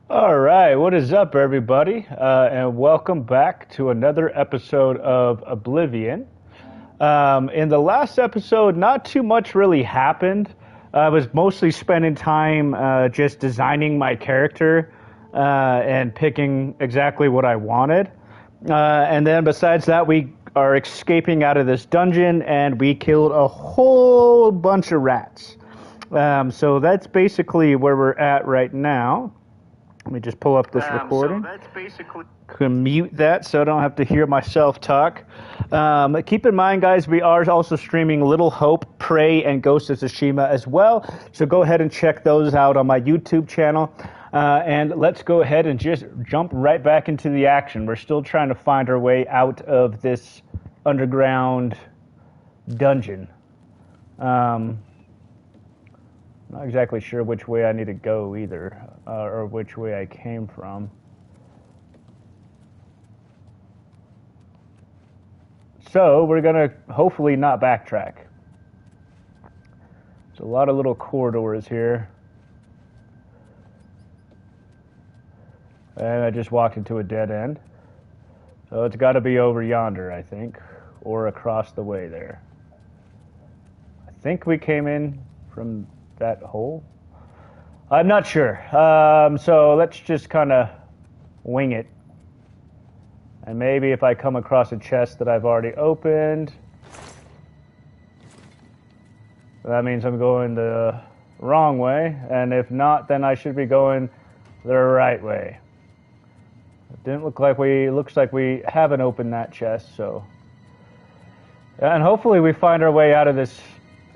All right, what is up, everybody? And welcome back to another episode of Oblivion. In the last episode, not too much really happened. I was mostly spending time just designing my character and picking exactly what I wanted. And then besides that, we are escaping out of this dungeon and we killed a whole bunch of rats. So that's basically where we're at right now. Let me just pull up this recording. So that's basically... Can mute that so I don't have to hear myself talk. Keep in mind, guys, we are also streaming Little Hope, Prey, and Ghost of Tsushima as well. So go ahead and check those out on my YouTube channel. And let's go ahead and just jump right back into the action. We're still trying to find our way out of this underground dungeon. Not exactly sure which way I need to go either, or which way I came from. So we're gonna hopefully not backtrack. There's a lot of little corridors here. And I just walked into a dead end. So it's gotta be over yonder, I think, or across the way there. I think we came in from that hole? I'm not sure. So let's just kind of wing it. And maybe if I come across a chest that I've already opened, that means I'm going the wrong way. And if not, then I should be going the right way. It didn't look like looks like we haven't opened that chest, so. And hopefully we find our way out of this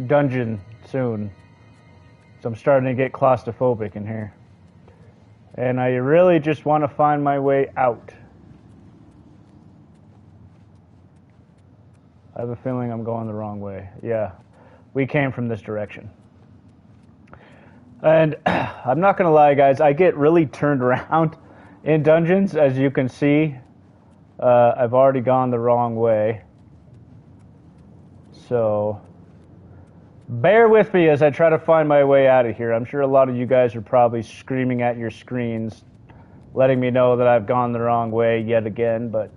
dungeon soon. So I'm starting to get claustrophobic in here. And I really just want to find my way out. I have a feeling I'm going the wrong way. Yeah, we came from this direction. And I'm not going to lie, guys, I get really turned around in dungeons. As you can see, I've already gone the wrong way. So bear with me as I try to find my way out of here. I'm sure a lot of you guys are probably screaming at your screens, letting me know that I've gone the wrong way yet again, but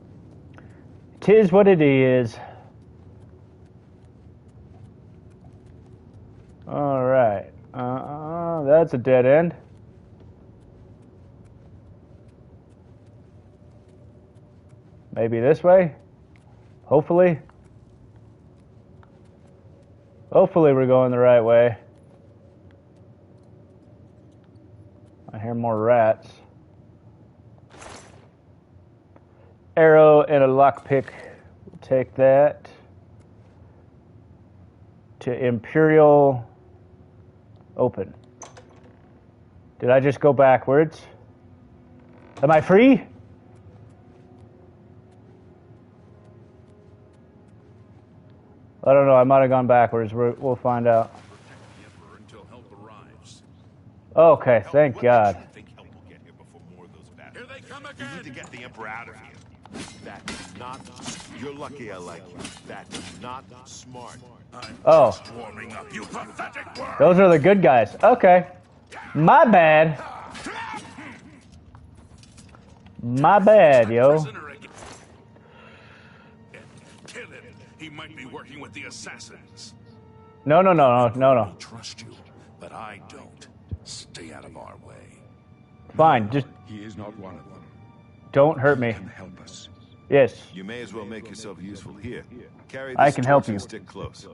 'tis what it is. All right. That's a dead end. Maybe this way? Hopefully. Hopefully we're going the right way. I hear more rats. Arrow and a lockpick. We'll take that. To Imperial open. Did I just go backwards? Am I free? I don't know. I might have gone backwards. We'll find out. Okay, thank God. Here they come again. You need to get the Emperor out of here. That's not. You're lucky I like you. That's not smart. Oh. You pathetic worm. Those are the good guys. Okay. My bad. My bad, yo. Kill him. He might be working with the assassins. No. I trust you, but I don't. Stay out of our way. Fine, just He is not one of them. don't hurt me. Can help us. Yes. You may as well make yourself useful here. Carry I this can help torch and you. stick close.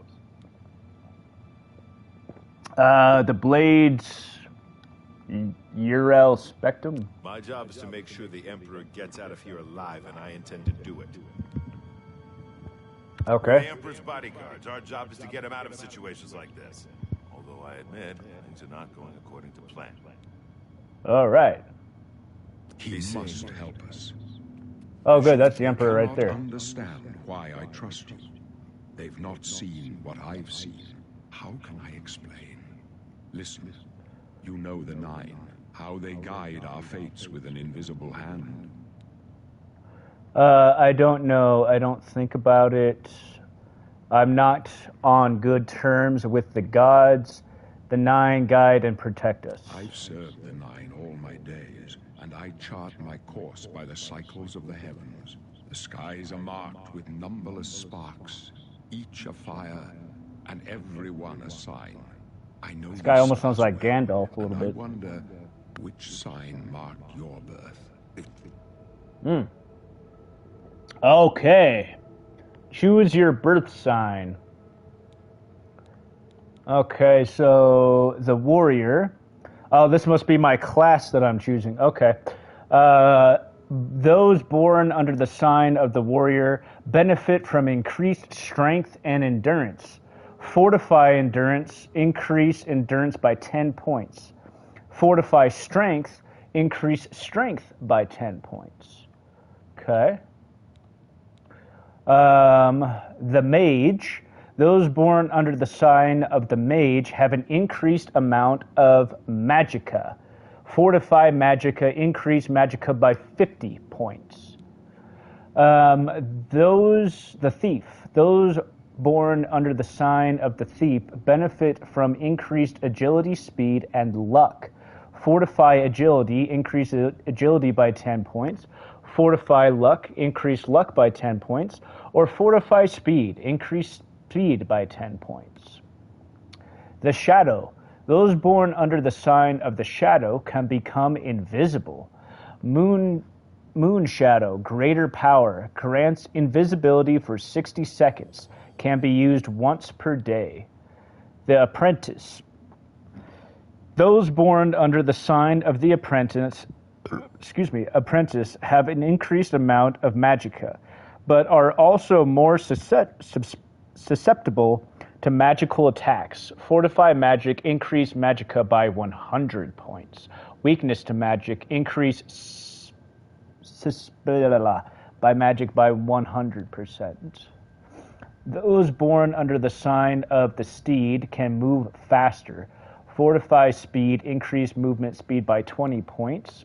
The blades... Urel Spectrum? My job is to make sure the Emperor gets out of here alive, and I intend to do it. The Okay. Emperor's bodyguards. Our job is to get him out of situations like this. Although I admit, things are not going according to plan. All right. He must help us. Oh, good. That's the Emperor They right cannot there. Understand why I trust you. They've not seen what I've seen. How can I explain? Listen. You know the Nine. How they guide our fates with an invisible hand. I don't know. I don't think about it. I'm not on good terms with the gods. The Nine guide and protect us. I've served the Nine all my days. and I chart my course by the cycles of the heavens. The skies are marked with numberless sparks, each a fire, and every one a sign. I know This guy the almost sounds stars like well, Gandalf a little and I bit. wonder which sign marked your birth. Okay. Choose your birth sign. Okay, so the warrior. Oh, this must be my class that I'm choosing. Okay. Those born under the sign of the warrior benefit from increased strength and endurance. Fortify endurance, increase endurance by 10 points. Fortify strength, increase strength by 10 points. Okay. The mage. Those born under the sign of the mage have an increased amount of magicka. Fortify magicka, increase magicka by 50 points. The thief. Those born under the sign of the thief benefit from increased agility, speed, and luck. Fortify agility, increase agility by 10 points. Fortify luck, increase luck by 10 points. Or fortify speed, increase speed by 10 points. The shadow. Those born under the sign of the shadow can become invisible. Moon shadow, greater power, grants invisibility for 60 seconds. Can be used once per day. The apprentice. Those born under the sign of the apprentice have an increased amount of magicka, but are also more susceptible to magical attacks. Fortify magic, increase magicka by 100 points. Weakness to magic, increase by magic by 100%. Those born under the sign of the steed can move faster. Fortify speed, increase movement speed by 20 points.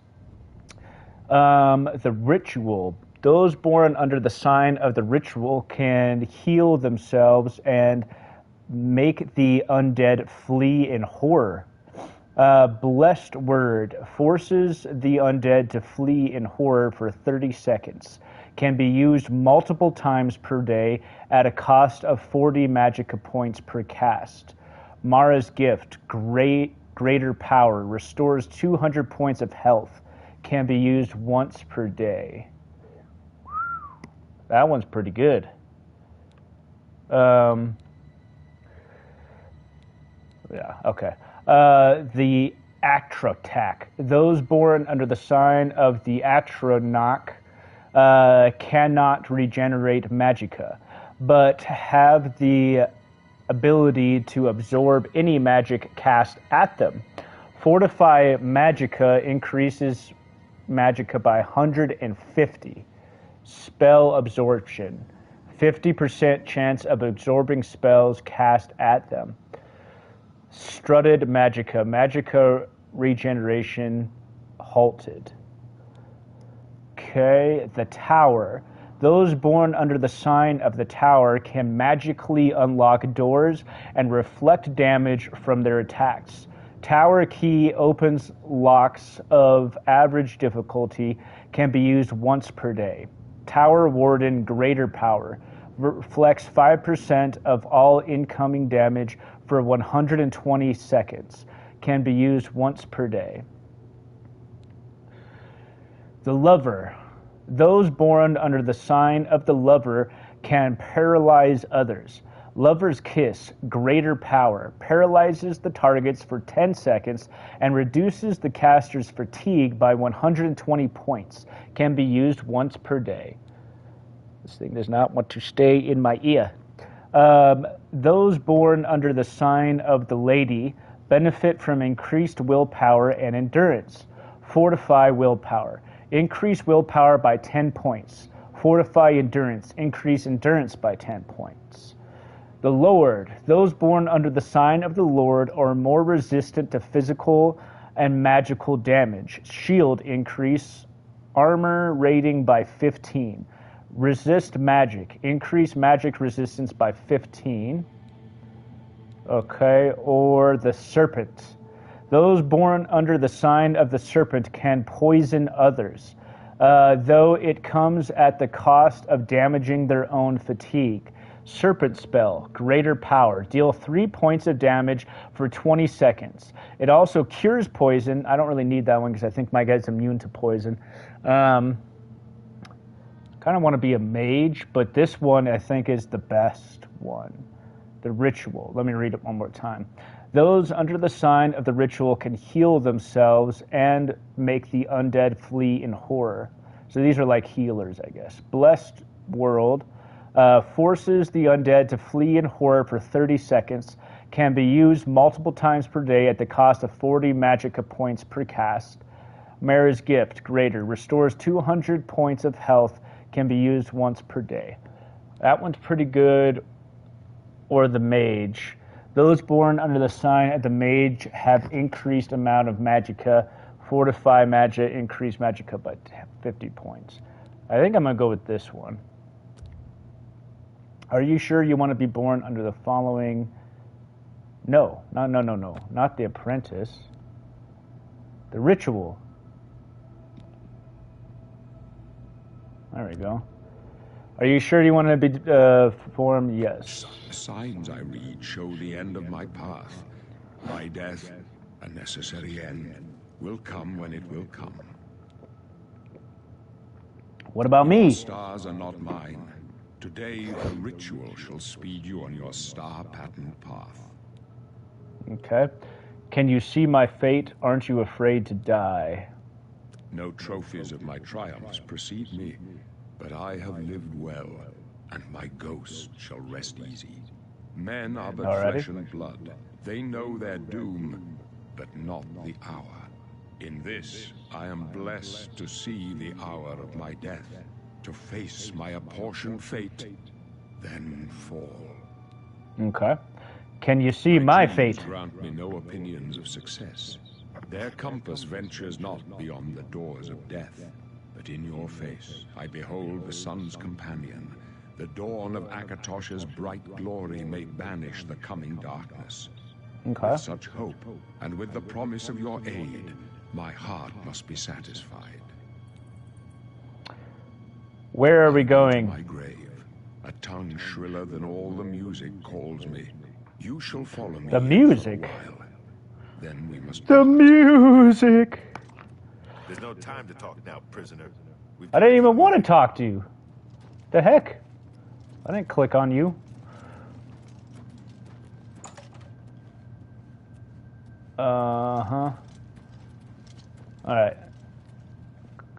The ritual. Those born under the sign of the ritual can heal themselves and make the undead flee in horror. Blessed word forces the undead to flee in horror for 30 seconds. Can be used multiple times per day at a cost of 40 magicka points per cast. Mara's gift, greater power, restores 200 points of health. Can be used once per day. That one's pretty good. Yeah, okay. The Atrotak. Those born under the sign of the Atronach cannot regenerate magicka, but have the ability to absorb any magic cast at them. Fortify magicka, increases magicka by 150. Spell absorption. 50% chance of absorbing spells cast at them. Strutted magicka. Magicka regeneration halted. Okay, the tower. Those born under the sign of the tower can magically unlock doors and reflect damage from their attacks. Tower key opens locks of average difficulty, can be used once per day. Tower warden, greater power, reflects 5% of all incoming damage for 120 seconds, can be used once per day. The lover. Those born under the sign of the lover can paralyze others. Lover's kiss, greater power, paralyzes the targets for 10 seconds and reduces the caster's fatigue by 120 points. Can be used once per day. This thing does not want to stay in my ear. Those born under the sign of the lady benefit from increased willpower and endurance. Fortify willpower. Increase willpower by 10 points. Fortify endurance. Increase endurance by 10 points. The Lord. Those born under the sign of the Lord are more resistant to physical and magical damage. Shield increase. Armor rating by 15. Resist magic. Increase magic resistance by 15. Okay, or the serpent. Those born under the sign of the serpent can poison others, though it comes at the cost of damaging their own fatigue. Serpent spell, greater power. Deal 3 points of damage for 20 seconds. It also cures poison. I don't really need that one because I think my guy's immune to poison. Kind of want to be a mage, but this one I think is the best one. The ritual. Let me read it one more time. Those under the sign of the ritual can heal themselves and make the undead flee in horror. So these are like healers, I guess. Blessed world. Forces the undead to flee in horror for 30 seconds, can be used multiple times per day at the cost of 40 magicka points per cast. Mara's Gift, greater, restores 200 points of health, can be used once per day. That one's pretty good. Or the Mage. Those born under the sign of the Mage have increased amount of magicka. Fortify Magic, increase magicka by 50 points. I think I'm going to go with this one. Are you sure you want to be born under the following? No. Not the Apprentice. The Ritual. There we go. Are you sure you want to be formed? Yes. The signs I read show the end of my path. My death, a necessary end, will come when it will come. What about me? Your stars are not mine. Today, the ritual shall speed you on your star-patterned path. Okay. Can you see my fate? Aren't you afraid to die? No trophies of my triumphs precede me, but I have lived well, and my ghost shall rest easy. Men are but flesh and blood. They know their doom, but not the hour. In this, I am blessed to see the hour of my death, to face my apportioned fate, then fall. Okay. Can you see my fate? Grant me no opinions of success. Their compass ventures not beyond the doors of death. But in your face, I behold the sun's companion. The dawn of Akatosh's bright glory may banish the coming darkness. Okay. With such hope, and with the promise of your aid, my heart must be satisfied. Where are we going? My grave, a tongue shriller than all the music calls me. You shall follow me. The music? For a while. Then we must. The music! There's no time to talk now, prisoner. I didn't even want to talk to you. The heck? I didn't click on you. Uh-huh. Alright.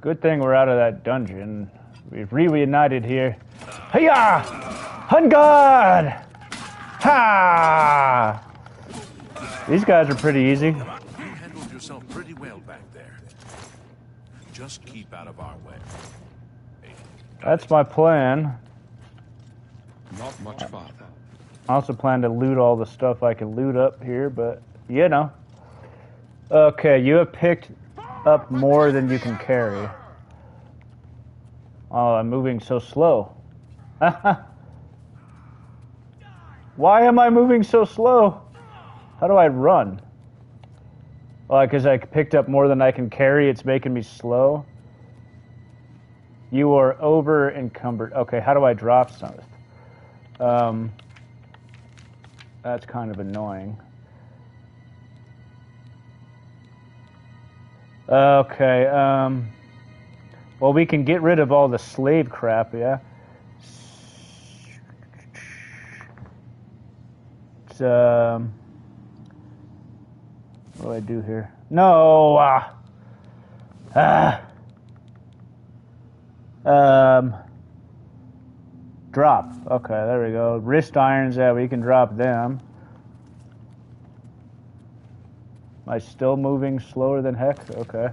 Good thing we're out of that dungeon. We've reunited here. Hiya! Hun God! Ha! These guys are pretty easy. You handled yourself pretty well back there. Just keep out of our way. That's my plan. Not much farther. I also plan to loot all the stuff I can loot up here, but, you know. Okay, you have picked up more than you can carry. Oh, I'm moving so slow. Why am I moving so slow? How do I run? Oh, because I picked up more than I can carry, it's making me slow. You are over encumbered. Okay, how do I drop something? That's kind of annoying. Okay, well, we can get rid of all the slave crap, yeah? It's, what do I do here? No! Drop. Okay, there we go. Wrist irons, yeah, we can drop them. Am I still moving slower than heck? Okay.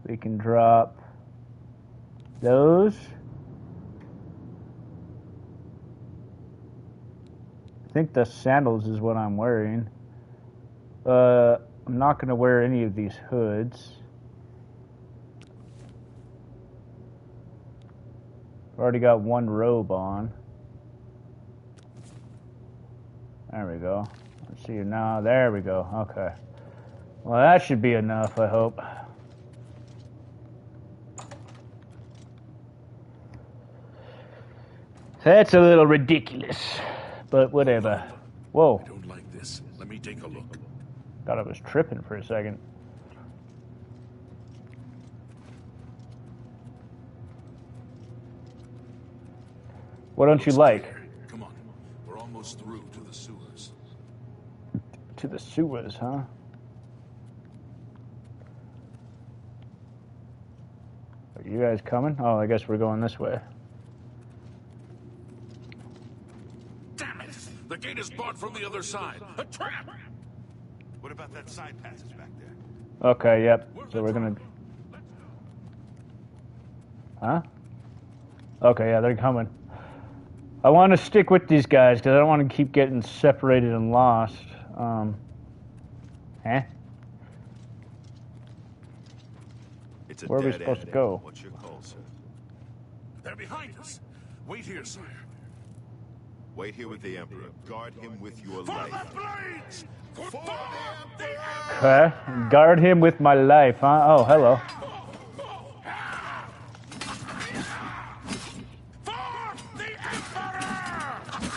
We can drop those. I think the sandals is what I'm wearing. I'm not going to wear any of these hoods. I've already got one robe on. There we go. Let's see now. There we go. Okay. Well, that should be enough, I hope. That's a little ridiculous, but whatever. Whoa. I don't like this. Let me take a look. Thought I was tripping for a second. What don't you like? Come on. We're almost through to the sewers. To the sewers, huh? Are you guys coming? Oh, I guess we're going this way. Damn it! The gate is barred from the other side. A trap! What about that side passage back there? Okay, yep. So we're gonna... Huh? Okay, yeah, they're coming. I want to stick with these guys because I don't want to keep getting separated and lost. It's a Where are we dead supposed end. to go? What's your call, sir? They're behind us. Wait here, sire. Wait here with the Emperor. Guard him with your For life. the blades! For the Emperor! Okay. Guard him with my life, huh? Oh, hello.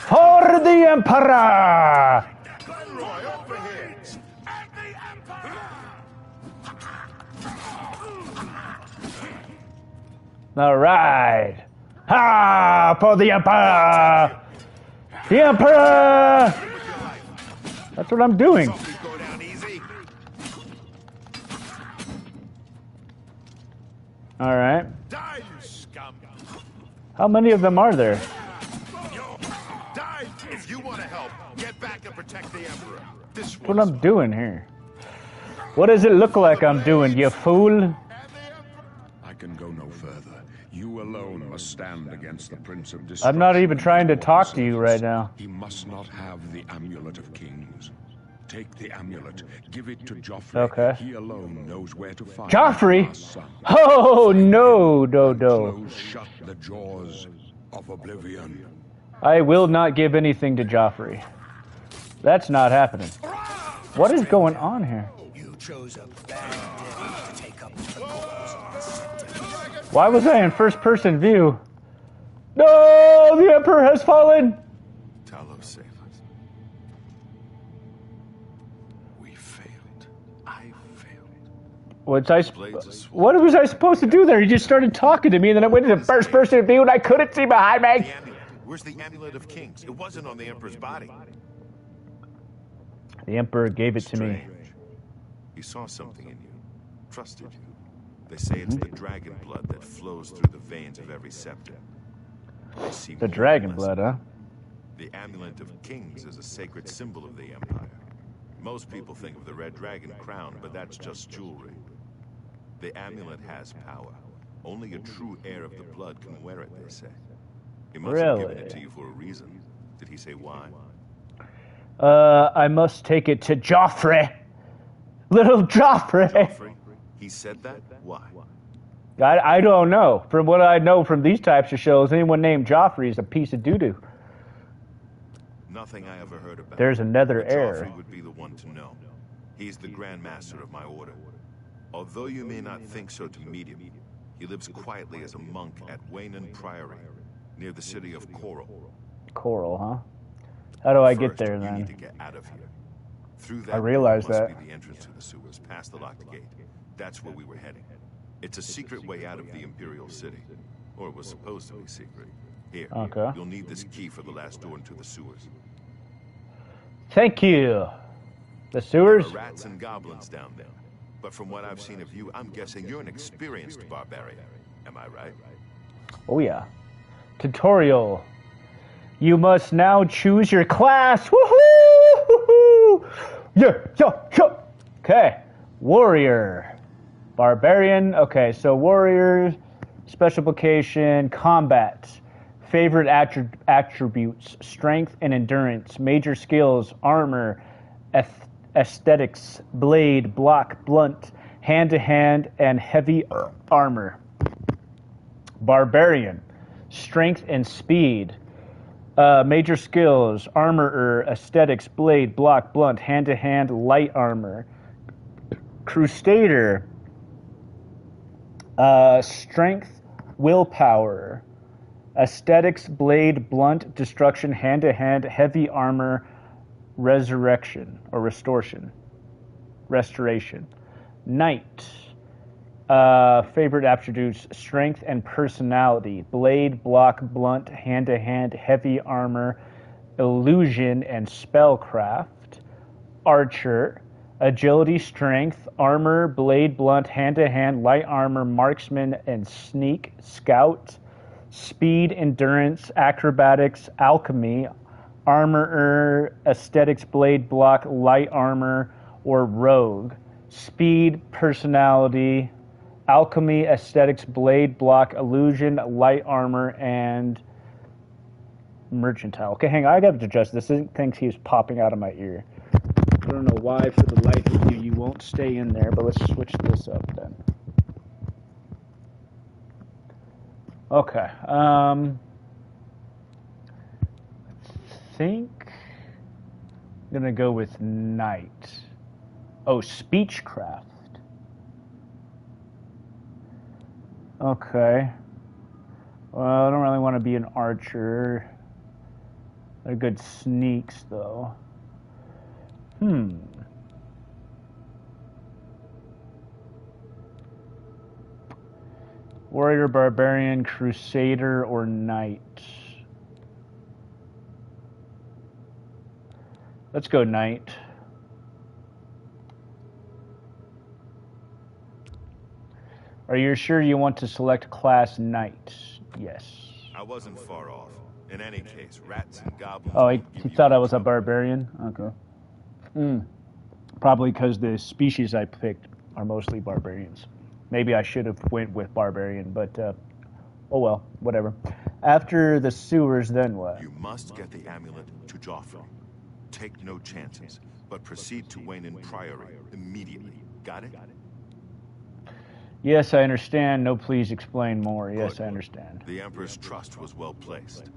For the Emperor! Glenroy, over here! And the Emperor! All right. Ha! For the Emperor! The Emperor! That's what I'm doing. Softly go down easy. All right. Die, you scum! How many of them are there? Die! If you want to help, get back and protect the Emperor. This That's what I'm doing here. What does it look like I'm doing, you fool? I can go no further. You alone must stand against the Prince of Destruction. I'm not even trying to talk to you right now. He must not have the Amulet of Kings. Take the amulet, give it to Joffrey. Okay. He alone knows where to find Joffrey? our son. Oh, no, no, no. Close shut the jaws of Oblivion. I will not give anything to Joffrey. That's not happening. What is going on here? You chose a bad day to take up the cause of the city. Why was I in first-person view? No, the Emperor has fallen. Talos, save us. We failed. I failed. What was I supposed to do there? He just started talking to me, and then I went into first-person view, and I couldn't see behind me. The amulet. Where's the Amulet of Kings? It wasn't on the Emperor's body. The Emperor gave it to me. Strange. He saw something in you. Trusted you. They say it's the dragon blood that flows through the veins of every scepter. They see The more dragon or less. blood, huh? The Amulet of Kings is a sacred symbol of the Empire. Most people think of the red dragon crown, but that's just jewelry. The amulet has power. Only a true heir of the blood can wear it, they say. He must have given Really? it to you for a reason. Did he say why? I must take it to Joffrey. Little Joffrey. Joffrey? He said that? Why? I don't know. From what I know from these types of shows, anyone named Joffrey is a piece of doo-doo. Nothing I ever heard about. There's another But heir. Joffrey would be the one to know. He's the Grand Master of my order. Although you may not think so to meet him, he lives quietly as a monk at Waynon Priory, near the city of Coral. Coral, huh? How do I get First, there you then? need to get out of here. Through that I realize door must that. be the entrance to the sewers, past the locked gate. That's where we were heading. It's a secret way out of the Imperial City. Or it was supposed to be secret. Here, Okay. you'll need this key for the last door into the sewers. Thank you. The sewers? There are rats and goblins down there. But from what I've seen of you, I'm guessing you're an experienced barbarian. Am I right? Oh yeah. Tutorial. You must now choose your class. Woohoo! Yeah, yeah, yeah. Okay. Warrior. Barbarian. Okay, so warrior, special vocation, combat. Favorite attributes, strength and endurance. Major skills, armor, aesthetics, blade, block, blunt, hand-to-hand, and heavy armor. Barbarian, strength and speed. Major skills: armorer, aesthetics, blade, block, blunt, hand-to-hand, light armor. Crusader, strength, willpower. Aesthetics, blade, blunt, destruction, hand-to-hand, heavy armor, resurrection, or restoration. Knight, favorite attributes, strength and personality. Blade, block, blunt, hand-to-hand, heavy armor, illusion, and spellcraft. Archer, agility, strength, armor, blade, blunt, hand-to-hand, light armor, marksman, and sneak. Scout, speed, endurance, acrobatics, alchemy, armorer, aesthetics, blade, block, light armor, or rogue. Speed, personality, alchemy, aesthetics, blade, block, illusion, light armor, and mercantile. Okay, hang on, I gotta adjust this. This thing keeps popping out of my ear. I don't know why, for the life of you, you won't stay in there, but let's switch this up then. Okay, I think I'm gonna go with knight. Oh, speechcraft. Okay. Well, I don't really want to be an archer. They're good sneaks, though. Warrior, barbarian, crusader, or knight? Let's go knight. Are you sure you want to select class knight? Yes. I wasn't far off. In any case, rats and goblins. Oh, he thought I was a barbarian? Okay. Probably because the species I picked are mostly barbarians. Maybe I should have went with barbarian, but oh well, whatever. After the sewers, then what? You must get the amulet to Joffrey. Take no chances, but proceed to Wayne Priory immediately. Got it? Yes, I understand. No, please explain more. Yes, Good. I understand. The Emperor's trust was well placed.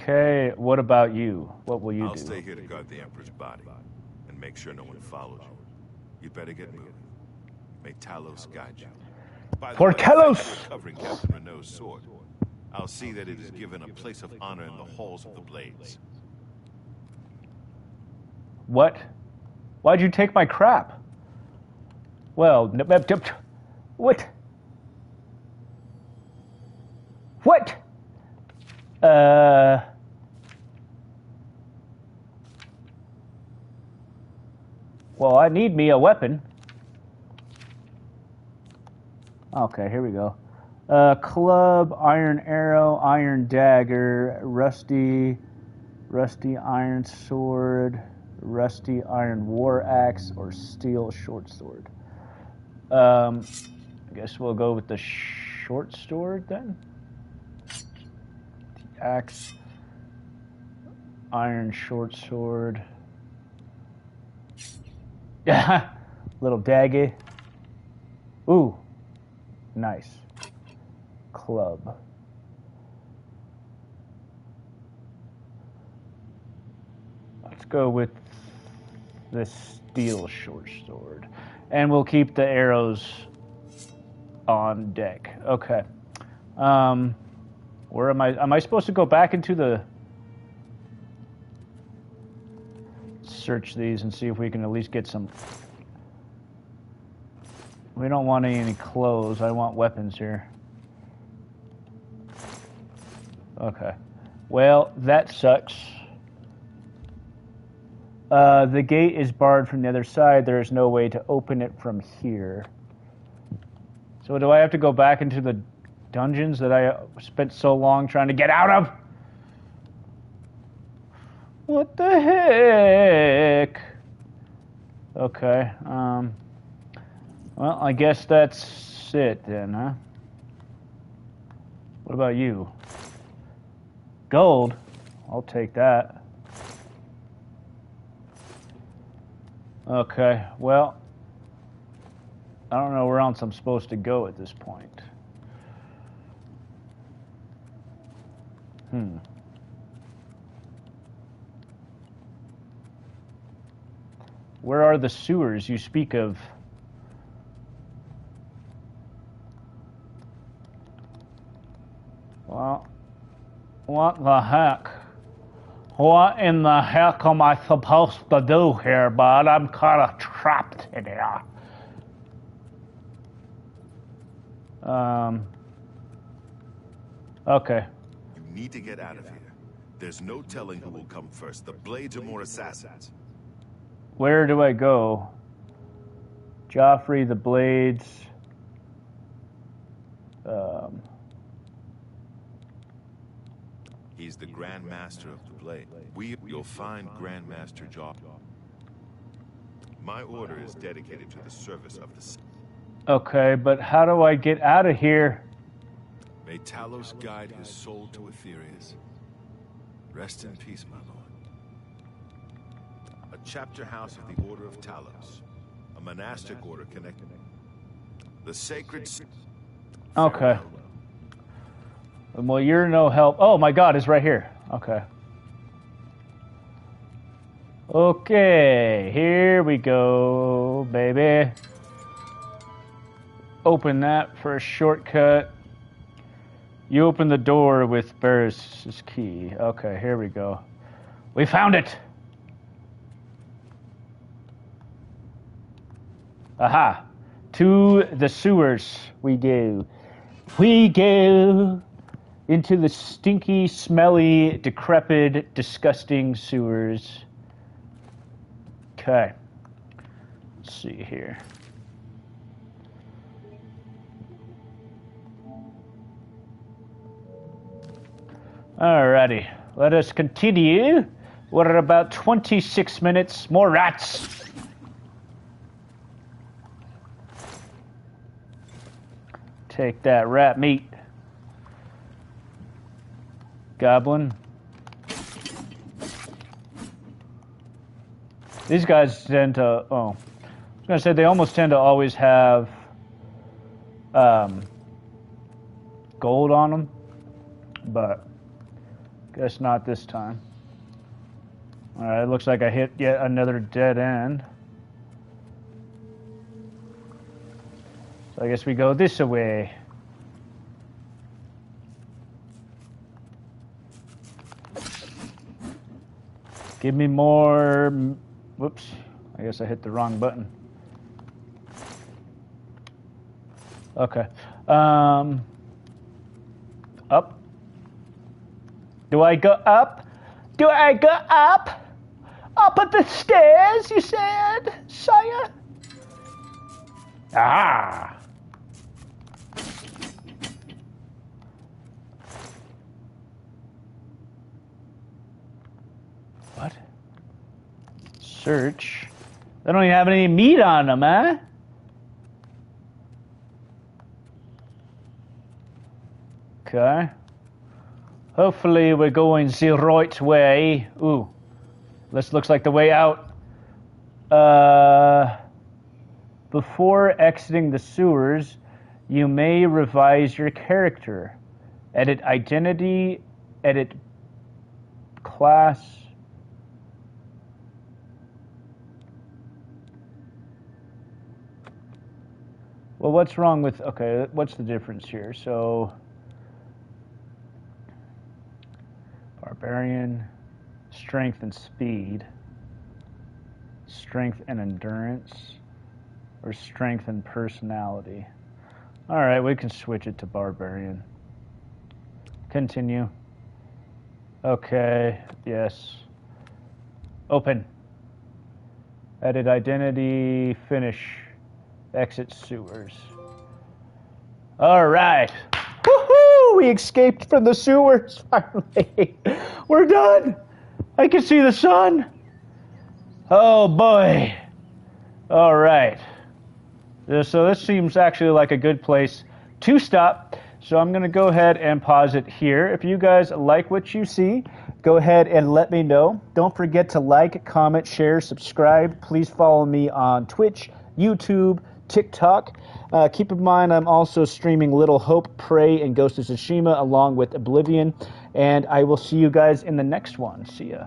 Okay, what about you? What will you I'll do? stay here to guard the Emperor's body and make sure no one follows you. You'd better get moving. May Talos guide you. By the For way, Talos! thank you for covering Captain Renault's sword. I'll see that it is given a place of honor in the halls of the Blades. What? Why'd you take my crap? Well, what? What? Well, I need me a weapon. Okay, here we go. Club, iron arrow, iron dagger, rusty iron sword, rusty iron war axe, or steel short sword. I guess we'll go with the short sword then. The axe, iron short sword. Yeah, little dagger. Ooh, nice. Club. Let's go with the steel short sword. And we'll keep the arrows on deck. Okay. Where am I? Am I supposed to go back into the... Search these and see if we can at least get some... We don't want any clothes. I want weapons here. Okay. Well, that sucks. The gate is barred from the other side. There is no way to open it from here. So do I have to go back into the dungeons that I spent so long trying to get out of? What the heck? Okay. Well, I guess that's it then, huh? What about you? Gold? I'll take that. Okay, well, I don't know where else I'm supposed to go at this point. Where are the sewers you speak of? Well, what the heck? What in the heck am I supposed to do here, bud? I'm kind of trapped in here. Okay. You need to get out of here. There's no telling who will come first. The Blades are more assassins. Where do I go? Joffrey, the Blades. He's the Grand Master of the Blade. You'll find Grandmaster Joffrey. My order is dedicated to the service of the... Okay, but how do I get out of here? May Talos guide his soul to Aetherius. Rest in peace, my lord. A chapter house of the Order of Talos. A monastic order connected. The sacred... Okay. Well, you're no help. Oh my god, it's right here. Okay. Okay, here we go, baby. Open that for a shortcut. You open the door with Barris's key. Okay, here we go. We found it! Aha! To the sewers we go. We go into the stinky, smelly, decrepit, disgusting sewers. Okay. Let's see here. Alrighty, let us continue. We're at about 26 minutes. More rats. Take that rat meat. Goblin. These guys tend to, I was going to say they almost tend to always have gold on them, but guess not this time. Alright, looks like I hit yet another dead end. So I guess we go this way. Give me more... Whoops. I guess I hit the wrong button. Okay. Up. Do I go up? Do I go up? Up at the stairs, you said, sire? Ah! What? Search. They don't even have any meat on them, huh? Okay. Hopefully we're going the right way. Ooh. This looks like the way out. Before exiting the sewers, you may revise your character. Edit identity, edit class. Well, what's wrong with... Okay, what's the difference here? So... Barbarian, strength and speed, strength and endurance, or strength and personality. All right, we can switch it to barbarian. Continue. Okay, yes. Open. Edit identity, finish. Exit sewers. All right. Woohoo! We escaped from the sewers, finally. We're done. I can see the sun. Oh, boy. All right. So this seems actually like a good place to stop. So I'm going to go ahead and pause it here. If you guys like what you see, go ahead and let me know. Don't forget to like, comment, share, subscribe. Please follow me on Twitch, YouTube, TikTok. Keep in mind, I'm also streaming Little Hope, Prey, and Ghost of Tsushima along with Oblivion. And I will see you guys in the next one. See ya.